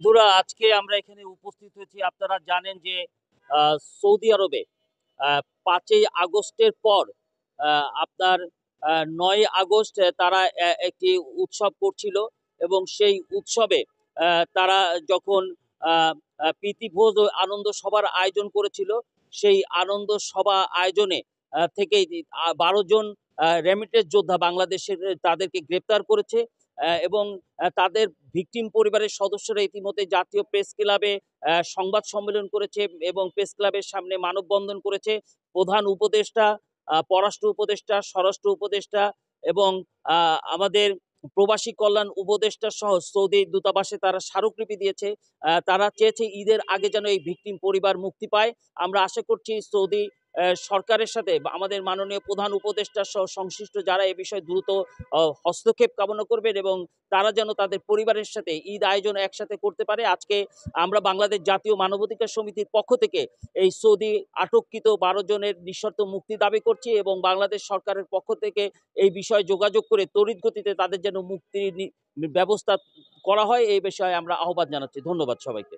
বন্ধুরা, আজকে আমরা এখানে উপস্থিত হয়েছি। আপনারা জানেন যে সৌদি আরবে 5ই আগস্টের পর আপনার 9ই আগস্ট তারা একটি উৎসব করছিল এবং সেই উৎসবে তারা যখন প্রীতিভোজ ও আনন্দ সভার আয়োজন করেছিল, সেই আনন্দ সভা আয়োজনে থেকে 12 জন রেমিটেন্স যোদ্ধা বাংলাদেশের তাদেরকে গ্রেপ্তার করেছে এবং তাদের ভিকটিম পরিবারের সদস্যরা ইতিমধ্যে জাতীয় প্রেস ক্লাবে সংবাদ সম্মেলন করেছে এবং প্রেস ক্লাবের সামনে মানববন্ধন করেছে। প্রধান উপদেষ্টা, পররাষ্ট্র উপদেষ্টা, স্বরাষ্ট্র উপদেষ্টা এবং আমাদের প্রবাসী কল্যাণ উপদেষ্টা সহ সৌদি দূতাবাসে তারা স্মারকলিপি দিয়েছে। তারা চেয়েছে ঈদের আগে যেন এই ভিকটিম পরিবার মুক্তি পায়। আমরা আশা করছি সৌদি সরকারের সাথে আমাদের মাননীয় প্রধান উপদেষ্টা সহ সংশ্লিষ্ট যারা এ বিষয়ে দ্রুত হস্তক্ষেপ কামনা করবেন এবং তারা যেন তাদের পরিবারের সাথে ঈদ আয়োজন একসাথে করতে পারে। আজকে আমরা বাংলাদেশ জাতীয় মানবাধিকার সমিতির পক্ষ থেকে এই সৌদি আটককৃত 12 জনের নিঃশর্ত মুক্তি দাবি করছি এবং বাংলাদেশ সরকারের পক্ষ থেকে এই বিষয়ে যোগাযোগ করে তড়িৎ গতিতে তাদের যেন মুক্তির ব্যবস্থা করা হয়, এই বিষয়ে আমরা আহ্বান জানাচ্ছি। ধন্যবাদ সবাইকে।